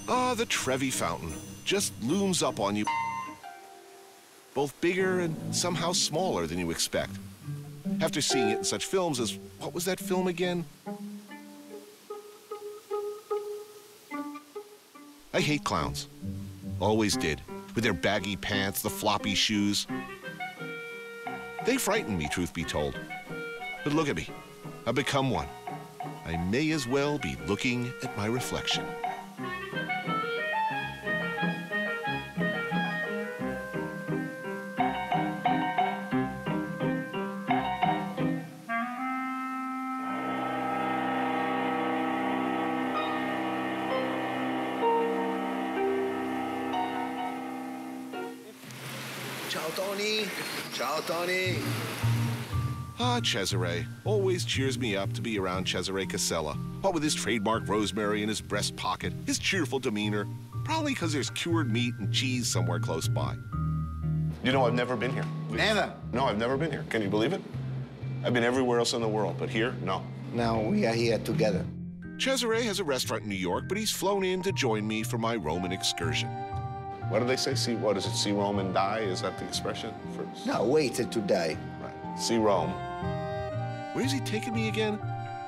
Ah, the Trevi Fountain just looms up on you, both bigger and somehow smaller than you expect. After seeing it in such films as, what was that film again? I hate clowns. Always did. With their baggy pants, the floppy shoes. They frighten me, truth be told. But look at me. I've become one. I may as well be looking at my reflection. Ciao, Tony. Ciao, Tony. Ah, Cesare always cheers me up to be around Cesare Casella. What with his trademark rosemary in his breast pocket, his cheerful demeanor, probably because there's cured meat and cheese somewhere close by. You know, I've never been here. Never? No, I've never been here. Can you believe it? I've been everywhere else in the world, but here, no. Now we are here together. Cesare has a restaurant in New York, but he's flown in to join me for my Roman excursion. What do they say? See, what is it? See Rome and die? Is that the expression? No, wait to die. Right. See Rome. Where's he taking me again?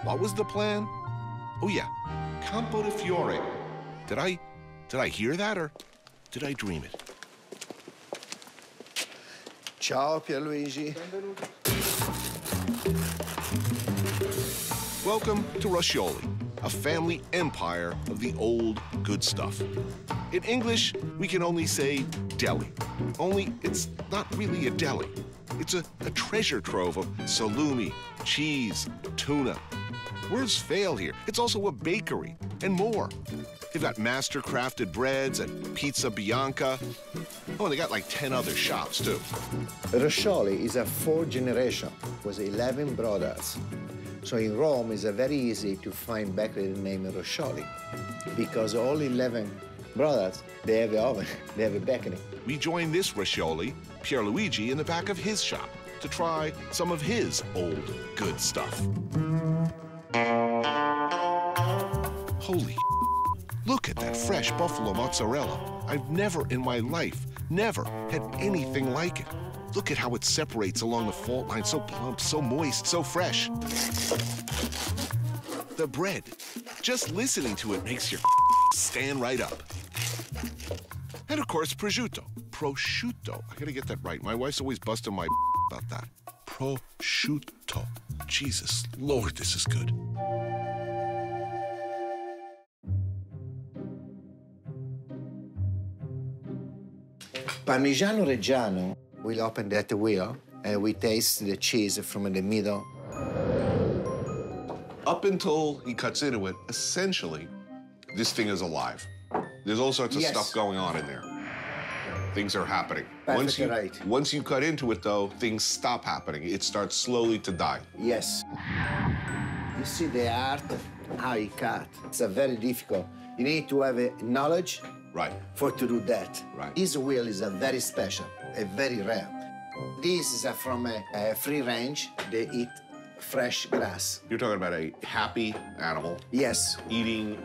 What was the plan? Oh, yeah. Campo di Fiore. Did I hear that, or did I dream it? Ciao, Pierluigi. Welcome to Roscioli, a family empire of the old good stuff. In English, we can only say deli. Only it's not really a deli. It's a treasure trove of salumi, cheese, tuna. Words fail here. It's also a bakery and more. They've got master-crafted breads and pizza bianca. Oh, and they got like 10 other shops, too. Roscioli is a fourth generation. It was 11 brothers. So in Rome, it's very easy to find bakery named Roscioli because all 11 brothers, they have an oven, they have a bakery. We joined this Roscioli, Pierluigi, in the back of his shop to try some of his old good stuff. Holy look at that fresh buffalo mozzarella. I've never in my life, never had anything like it. Look at how it separates along the fault line, so plump, so moist, so fresh. The bread, just listening to it makes your stand right up. And of course, prosciutto. Prosciutto. I gotta get that right. My wife's always busting my about that. Prosciutto. Jesus Lord, this is good. Parmigiano Reggiano, we'll open that wheel and we taste the cheese from the middle. Up until he cuts into it, essentially, this thing is alive. There's all sorts of stuff going on in there. Things are happening. Once you cut into it, though, things stop happening. It starts slowly to die. Yes. You see the art, how he cut. It's very difficult. You need to have a knowledge for to do that. This wheel is a very special, a very rare. This is from a free range. They eat fresh grass. You're talking about a happy animal. Yes. Eating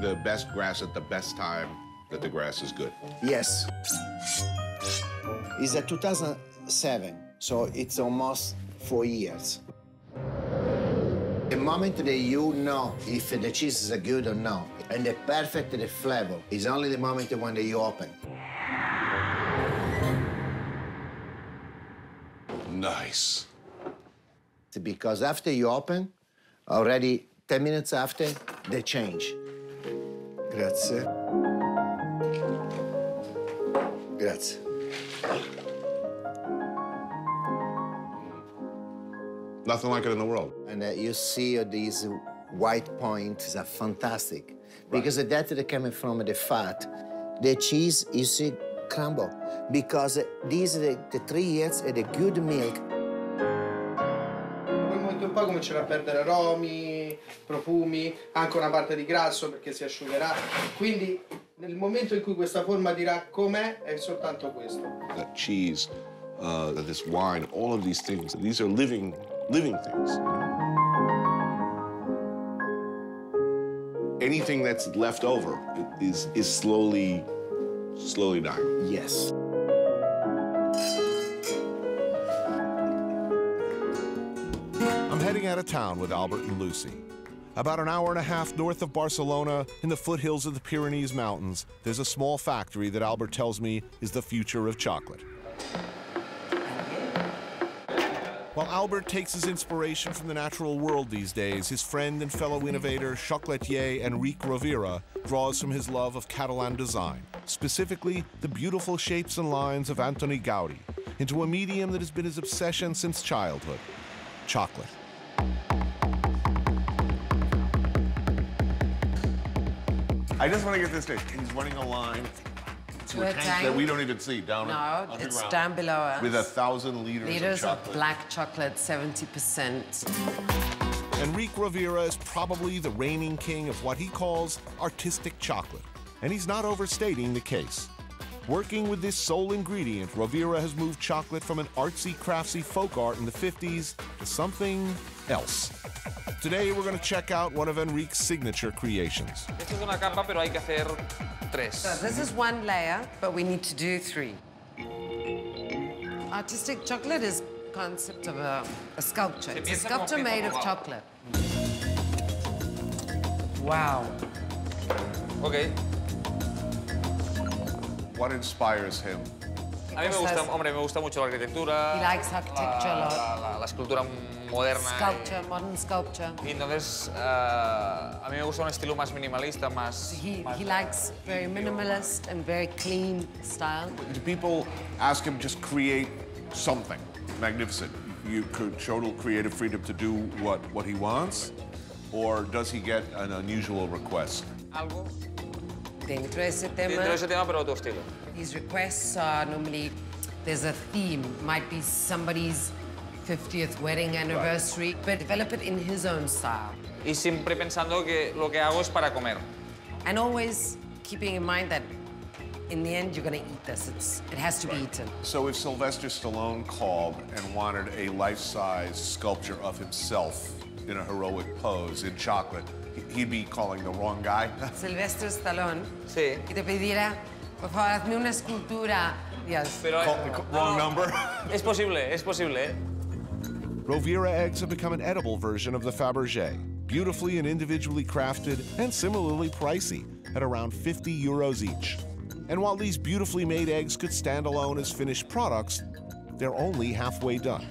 the best grass at the best time that the grass is good. Yes. It's a 2007, so it's almost 4 years. The moment that you know if the cheese is good or not, and the perfect the flavor, is only the moment when you open. Nice. Because after you open, already 10 minutes after, they change. Grazie. Grazie. Nothing like it in the world. And you see these white points are fantastic. Because that coming from the fat. The cheese, you see, crumble. Because these are the 3 years and the good milk. Un po' comincerà a perdere aromi, profumi, anche una parte di grasso perché si asciugherà. Quindi nel momento in cui questa forma dirà com'è, è soltanto questo. That cheese, this wine, all of these things, these are living things. anything that's left over is slowly dying. Yes. I'm heading out of town with Albert and Lucy. About an hour and a half north of Barcelona, in the foothills of the Pyrenees Mountains, there's a small factory that Albert tells me is the future of chocolate. While Albert takes his inspiration from the natural world these days, his friend and fellow innovator, chocolatier Enrique Rovira, draws from his love of Catalan design, specifically the beautiful shapes and lines of Antoni Gaudí, into a medium that has been his obsession since childhood: chocolate. I just want to get this straight. He's running a line to a tank that we don't even see down underground. No, it's down below us. With 1,000 liters of chocolate. Of black chocolate, 70%. Enrique Rovira is probably the reigning king of what he calls artistic chocolate. And he's not overstating the case. Working with this sole ingredient, Rovira has moved chocolate from an artsy, craftsy folk art in the 50s to something else. Today, we're going to check out one of Enrique's signature creations. Esto es una capa, pero hay que hacer tres. So this is one layer, but we need to do 3. Artistic chocolate is the concept of a sculpture. It's a sculpture made of chocolate. Wow. Okay. What inspires him? A mí me gusta, hombre, me gusta mucho la arquitectura. He likes architecture a lot. La escultura moderna. Sculpture, modern sculpture. Y entonces, a mí me gusta un estilo más minimalista, más... He likes very minimalist and very clean style. Do people ask him just create something magnificent? You could total creative freedom to do what he wants? Or does he get an unusual request? Algo. Dentro de ese tema, pero otro estilo. His requests are normally, there's a theme. Might be somebody's 50th wedding anniversary, but develop it in his own style. Y siempre pensando que lo que hago es para comer. And always keeping in mind that in the end, you're going to eat this. It has to be eaten. So if Sylvester Stallone called and wanted a life-size sculpture of himself in a heroic pose in chocolate, he'd be calling the wrong guy? Sylvester Stallone. Sí. Y te pidiera, por favor, hazme una escultura. Yes. Pero, wrong number? Es posible, es posible. Rovira eggs have become an edible version of the Fabergé, beautifully and individually crafted and similarly pricey at around 50 euros each. And while these beautifully made eggs could stand alone as finished products, they're only halfway done.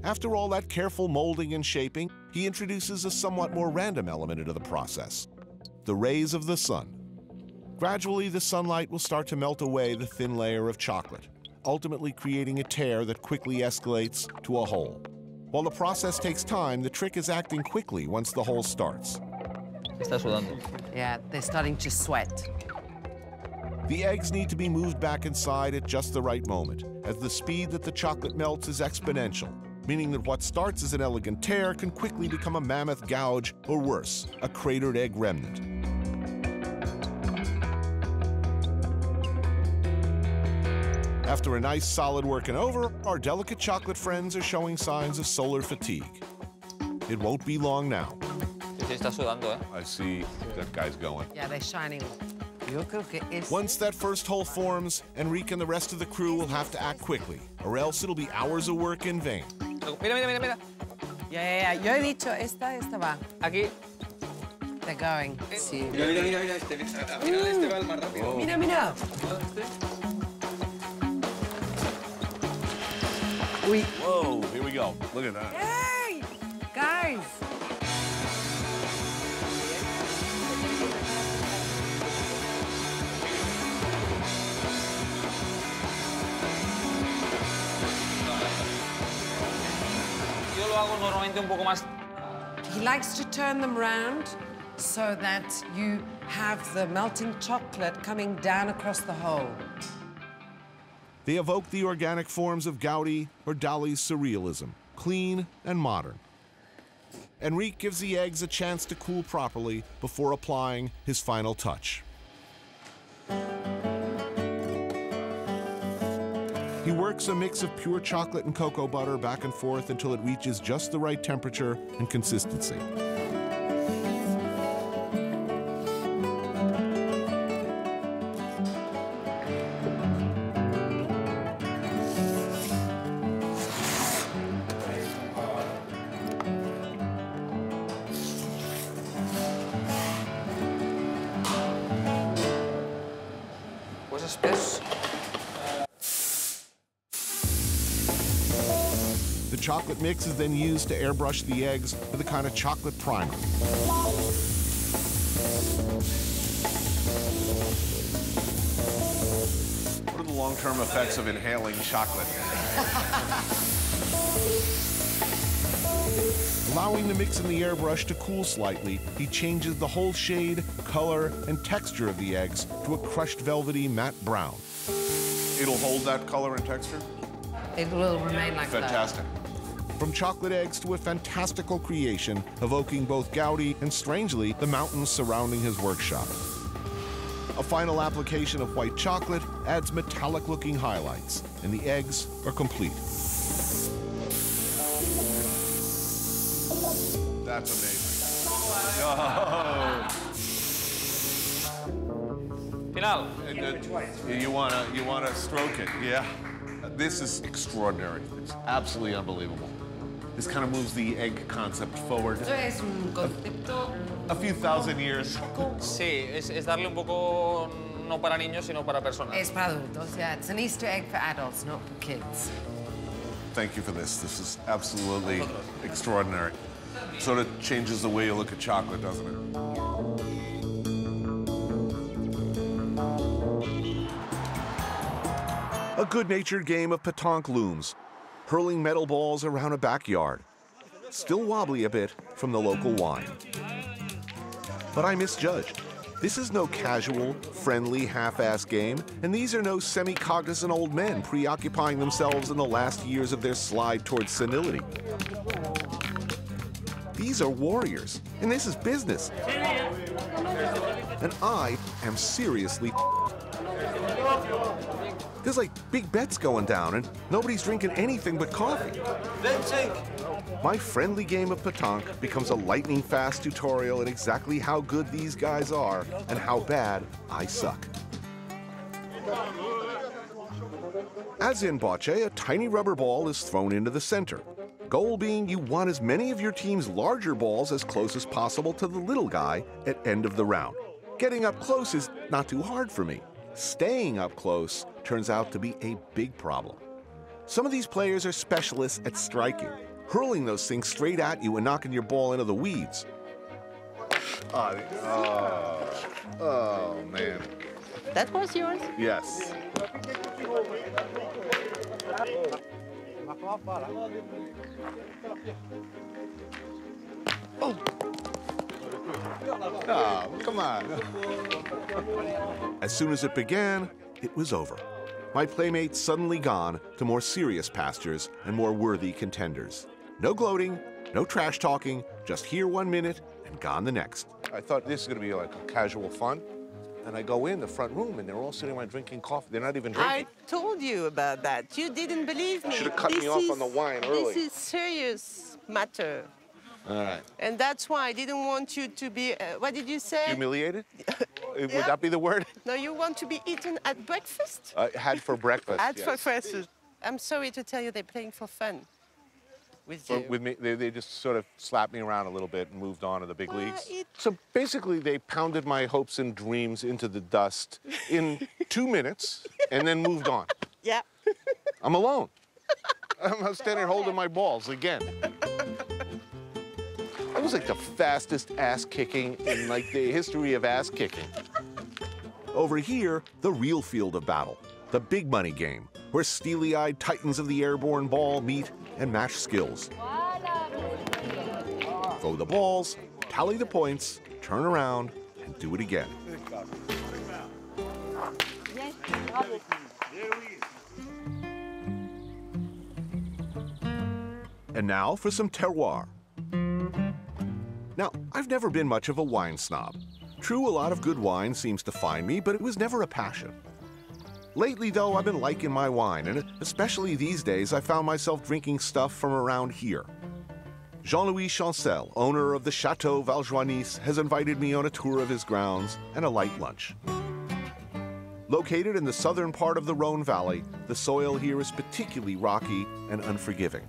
After all that careful molding and shaping, he introduces a somewhat more random element into the process: the rays of the sun. Gradually, the sunlight will start to melt away the thin layer of chocolate, ultimately creating a tear that quickly escalates to a hole. While the process takes time, the trick is acting quickly once the hole starts. Está sudando. Yeah, they're starting to sweat. The eggs need to be moved back inside at just the right moment, as the speed that the chocolate melts is exponential, meaning that what starts as an elegant tear can quickly become a mammoth gouge, or worse, a cratered egg remnant. After a nice solid working over, our delicate chocolate friends are showing signs of solar fatigue. It won't be long now. Sí, está sudando, I see that guy's going. Yeah, they're shining. Yo creo que es... Once that first hole forms, Enrique and the rest of the crew will have to act quickly, or else it'll be hours of work in vain. Mira, mira, mira, mira. Yeah. Yo he dicho, esta va. Aquí. They're going. Sí. Mira, mira, mira, mira. Al final este va el más rápido. Mira, mira. Uy. Whoa, here we go. Look at that. Hey, guys. Yo lo hago normalmente un poco más. He likes to turn them round so that you have the melting chocolate coming down across the hole. They evoke the organic forms of Gaudí or Dali's surrealism, clean and modern. Enrique gives the eggs a chance to cool properly before applying his final touch. He works a mix of pure chocolate and cocoa butter back and forth until it reaches just the right temperature and consistency. The chocolate mix is then used to airbrush the eggs with a kind of chocolate primer. What are the long-term effects of inhaling chocolate? Allowing the mix in the airbrush to cool slightly, he changes the whole shade, color, and texture of the eggs to a crushed velvety matte brown. It'll hold that color and texture? It will remain like that. Fantastic. From chocolate eggs to a fantastical creation, evoking both Gaudi and, strangely, the mountains surrounding his workshop. A final application of white chocolate adds metallic-looking highlights, and the eggs are complete. That's amazing. Oh. Final. You wanna stroke it, yeah? This is extraordinary. It's absolutely unbelievable. This kind of moves the egg concept forward. Es un concepto. A few thousand years. Sí, es darle un poco no para niños, sino para personas. Es para adultos, yeah. It's an Easter egg for adults, not for kids. Thank you for this. This is absolutely extraordinary. Sort of changes the way you look at chocolate, doesn't it? A good-natured game of pétanque looms, hurling metal balls around a backyard. Still wobbly a bit from the local wine. But I misjudged. This is no casual, friendly, half-assed game, and these are no semi-cognizant old men preoccupying themselves in the last years of their slide towards senility. These are warriors, and this is business. And I am seriously. There's like big bets going down, and nobody's drinking anything but coffee. My friendly game of pétanque becomes a lightning-fast tutorial in exactly how good these guys are and how bad I suck. As in bocce, a tiny rubber ball is thrown into the center. Goal being you want as many of your team's larger balls as close as possible to the little guy at end of the round. Getting up close is not too hard for me. Staying up close turns out to be a big problem. Some of these players are specialists at striking, hurling those things straight at you and knocking your ball into the weeds. Oh man. That was yours? Yes. Oh. Oh, come on. As soon as it began, it was over. My playmates suddenly gone to more serious pastures and more worthy contenders. No gloating, no trash talking, just here 1 minute and gone the next. I thought this was gonna be like a casual fun. And I go in the front room and they're all sitting around drinking coffee. They're not even drinking. I told you about that. You didn't believe me. Should have cut me off on the wine early. This is serious matter. All right. And that's why I didn't want you to be, what did you say? Humiliated? Would Yeah. that be the word? No, you want to be eaten at breakfast? Had for breakfast. At yes. for breakfast. I'm sorry to tell you they're playing for fun. With you. With me, they just sort of slapped me around a little bit and moved on to the big leagues. it- So basically, they pounded my hopes and dreams into the dust in 2 minutes and then moved on. Yeah. I'm alone. I'm standing here holding my balls again. That was like the fastest ass kicking in like the history of ass kicking. Over here, the real field of battle, the big money game, where steely-eyed titans of the airborne ball meet and match skills. Throw the balls, tally the points, turn around, and do it again. And now for some terroir. Now, I've never been much of a wine snob. True, a lot of good wine seems to find me, but it was never a passion. Lately, though, I've been liking my wine, and especially these days, I found myself drinking stuff from around here. Jean-Louis Chancel, owner of the Chateau Valjoinis, has invited me on a tour of his grounds and a light lunch. Located in the southern part of the Rhone Valley, the soil here is particularly rocky and unforgiving.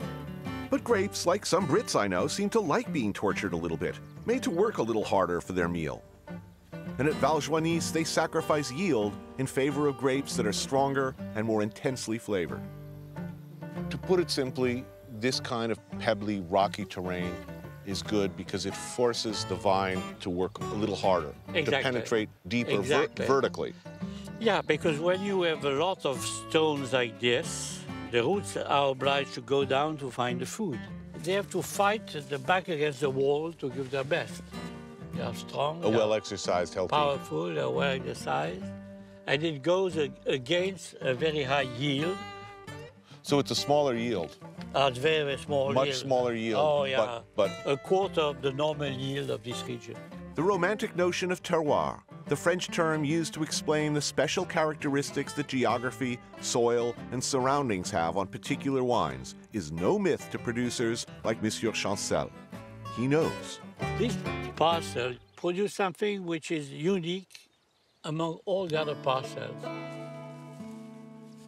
But grapes, like some Brits I know, seem to like being tortured a little bit, made to work a little harder for their meal. And at Valjoinis, they sacrifice yield in favor of grapes that are stronger and more intensely flavored. To put it simply, this kind of pebbly, rocky terrain is good because it forces the vine to work a little harder, to penetrate deeper vertically. Yeah, because when you have a lot of stones like this, the roots are obliged to go down to find the food. They have to fight the back against the wall to give their best. They are strong. Well-exercised, healthy. Powerful, they're well-exercised. And it goes against a very high yield. So it's a smaller yield. It's very, very small yield. Much smaller yield. Oh, yeah. But a quarter of the normal yield of this region. The romantic notion of terroir, the French term used to explain the special characteristics that geography, soil, and surroundings have on particular wines, is no myth to producers like Monsieur Chancel. He knows. This parcel produces something which is unique among all the other parcels.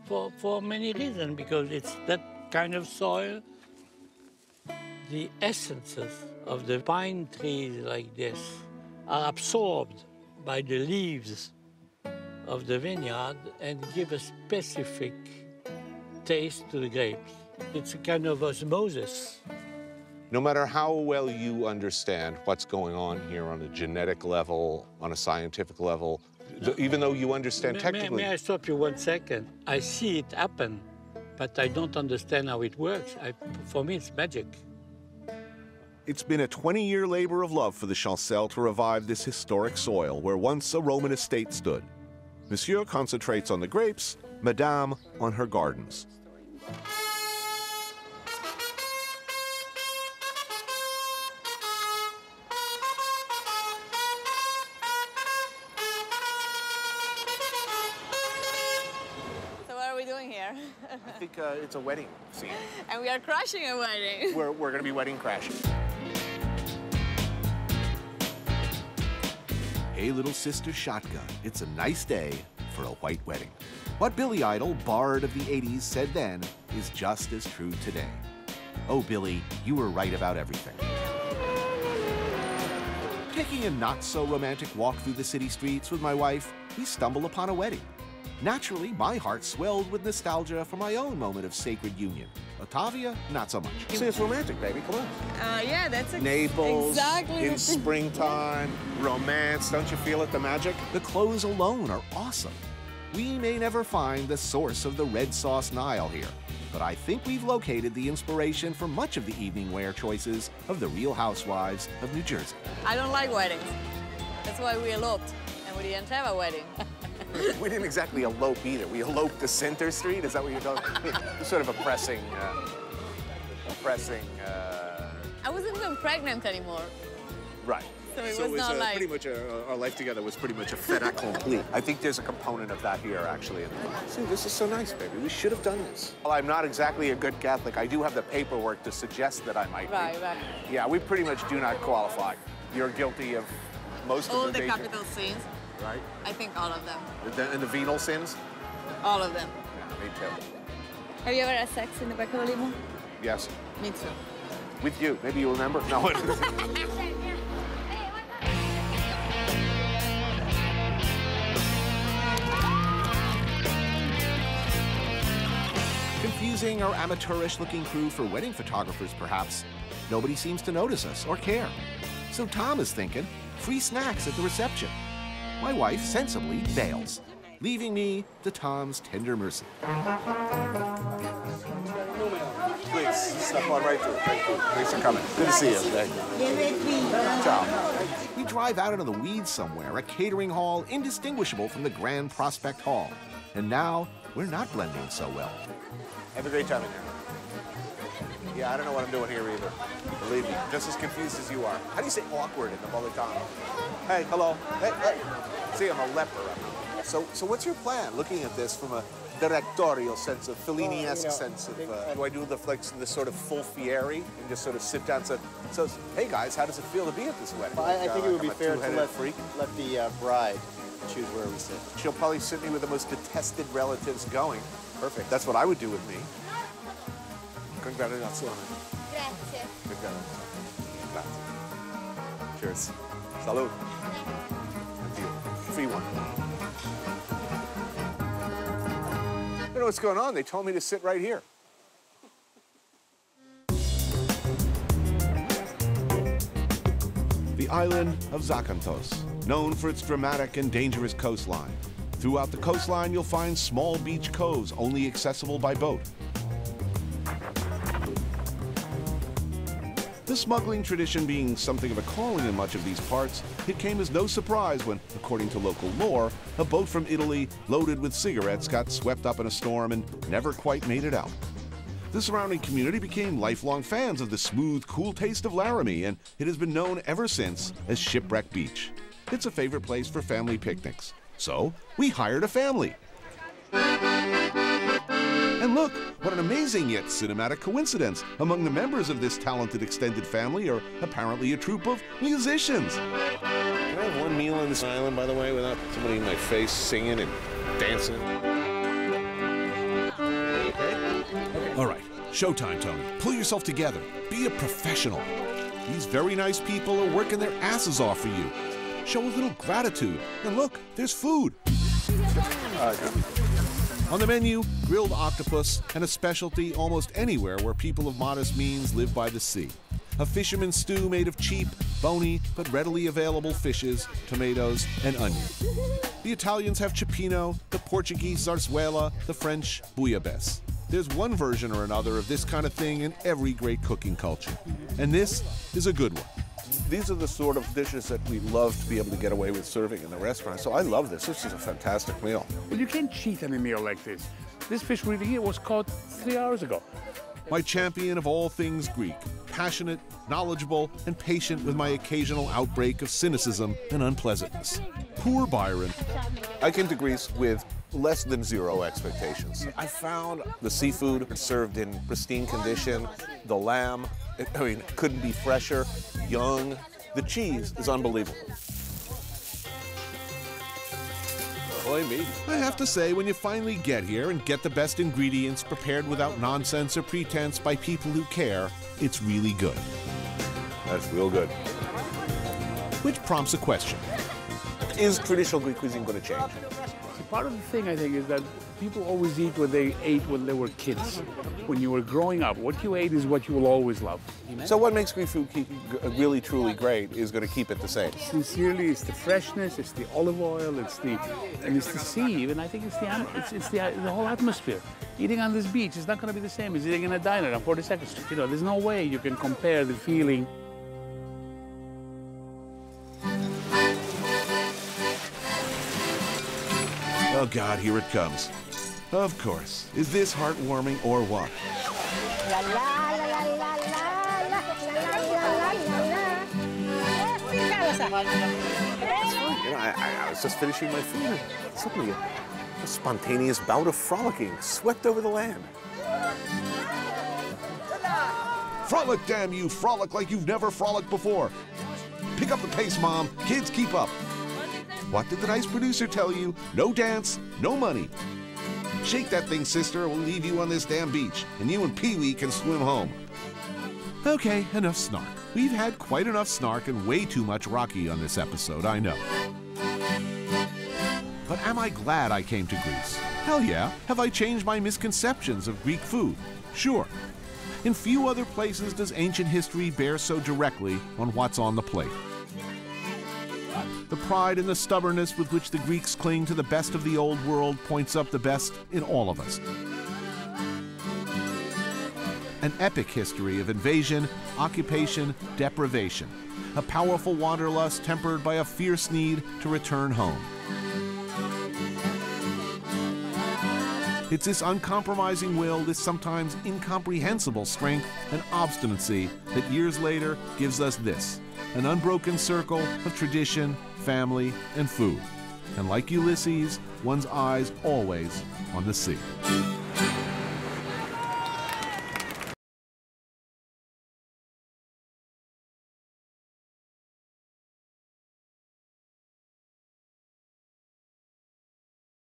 For many reasons, because it's that kind of soil. The essences of the pine trees like this are absorbed by the leaves of the vineyard and give a specific taste to the grapes. It's a kind of osmosis. No matter how well you understand what's going on here on a genetic level, on a scientific level, even though you understand technically... May I stop you 1 second? I see it happen, but I don't understand how it works. For me, it's magic. It's been a 20-year labor of love for the Chancel to revive this historic soil where once a Roman estate stood. Monsieur concentrates on the grapes, Madame on her gardens. I think it's a wedding scene. And we are crashing a wedding. We're going to be wedding crashing. Hey, little sister shotgun, it's a nice day for a white wedding. What Billy Idol, bard of the 80s, said then is just as true today. Oh, Billy, you were right about everything. Taking a not-so-romantic walk through the city streets with my wife, we stumble upon a wedding. Naturally, my heart swelled with nostalgia for my own moment of sacred union. Ottavia, not so much. See, it's romantic, baby. Come on. Yeah, that's Naples, exactly in springtime, romance. Don't you feel it, the magic? The clothes alone are awesome. We may never find the source of the red sauce Nile here, but I think we've located the inspiration for much of the evening wear choices of the Real Housewives of New Jersey. I don't like weddings. That's why we eloped, and we didn't have a wedding. We didn't exactly elope either. We eloped to Center Street. Is that what you're talking about? Sort of oppressing. I wasn't even pregnant anymore. Right. So it was not like... pretty much our life together was pretty much a fait accompli. I think there's a component of that here, actually. See, this is so nice, baby. We should have done this. Well, I'm not exactly a good Catholic. I do have the paperwork to suggest that I might be. Right. Yeah, we pretty much do not qualify. You're guilty of most all of the the major... capital sins. Right? I think all of them. And the venal sins? All of them. Yeah, me too. Have you ever had sex in the back of a limo? Yes. Me too. With you. Maybe you remember? No. Confusing our amateurish-looking crew for wedding photographers, perhaps. Nobody seems to notice us or care. So Tom is thinking, free snacks at the reception. My wife sensibly bails, leaving me to Tom's tender mercy. Please, step on right through. Thanks for coming. Good to see you. Ciao. We drive out into the weeds somewhere, a catering hall indistinguishable from the Grand Prospect Hall. And now, we're not blending so well. Have a great time in here. Yeah, I don't know what I'm doing here either. Believe me, just as confused as you are. How do you say awkward in the Napolitano? Hey, hello. Hey. See, I'm a leper. So what's your plan, looking at this from a directorial sense of, Fellini-esque sense of, do I do this sort of full fieri and just sort of sit down and say, hey guys, how does it feel to be at this wedding? Well, I think it would be fair to let the bride choose where we sit. She'll probably sit me with the most detested relatives going. Perfect. That's what I would do with me. Congratulazioni. Grazie. Grazie. Cheers. Salud. Free one. I don't know what's going on. They told me to sit right here. The island of Zakynthos, known for its dramatic and dangerous coastline. Throughout the coastline, you'll find small beach coves only accessible by boat. The smuggling tradition being something of a calling in much of these parts, it came as no surprise when, according to local lore, a boat from Italy loaded with cigarettes got swept up in a storm and never quite made it out. The surrounding community became lifelong fans of the smooth, cool taste of Laramie, and it has been known ever since as Shipwreck Beach. It's a favorite place for family picnics. So, we hired a family. And look, what an amazing yet cinematic coincidence. Among the members of this talented extended family are apparently a troupe of musicians. Can I have one meal on this island, by the way, without somebody in my face singing and dancing? All right, showtime, Tony. Pull yourself together. Be a professional. These very nice people are working their asses off for you. Show a little gratitude. And look, there's food. On the menu, grilled octopus and a specialty almost anywhere where people of modest means live by the sea. A fisherman's stew made of cheap, bony, but readily available fishes, tomatoes, and onion. The Italians have cioppino, the Portuguese zarzuela, the French bouillabaisse. There's one version or another of this kind of thing in every great cooking culture. And this is a good one. These are the sort of dishes that we love to be able to get away with serving in the restaurant. So I love this. This is a fantastic meal. Well, you can't cheat on a meal like this. This fish we're eating here was caught 3 hours ago. My champion of all things Greek, passionate, knowledgeable, and patient with my occasional outbreak of cynicism and unpleasantness. Poor Byron. I came to Greece with less than zero expectations. I found the seafood served in pristine condition, the lamb, couldn't be fresher, young. The cheese is unbelievable. I have to say, when you finally get here and get the best ingredients prepared without nonsense or pretense by people who care, it's really good. That's real good. Which prompts a question. Is traditional Greek cuisine going to change? See, part of the thing, I think, is that people always eat what they ate when they were kids. When you were growing up, what you ate is what you will always love. So what makes Greek food really, truly great is going to keep it the same? Sincerely, it's the freshness, it's the olive oil, it's the sea, and I think it's the whole atmosphere. Eating on this beach is not going to be the same as eating in a diner on 42nd Street. You know, there's no way you can compare the feeling. Oh God, here it comes. Of course. Is this heartwarming or what? I was just finishing my food and suddenly a spontaneous bout of frolicking swept over the land. Frolic, damn you! Frolic like you've never frolicked before. Pick up the pace, Mom. Kids, keep up. What did the nice producer tell you? No dance, no money. Shake that thing, sister, or we'll leave you on this damn beach, and you and Pee-wee can swim home. Okay, enough snark. We've had quite enough snark and way too much Rocky on this episode, I know. But am I glad I came to Greece? Hell yeah. Have I changed my misconceptions of Greek food? Sure. In few other places does ancient history bear so directly on what's on the plate. The pride and the stubbornness with which the Greeks cling to the best of the old world points up the best in all of us. An epic history of invasion, occupation, deprivation. A powerful wanderlust tempered by a fierce need to return home. It's this uncompromising will, this sometimes incomprehensible strength and obstinacy that years later gives us this, an unbroken circle of tradition, family, and food. and like Ulysses, one's eyes always on the sea.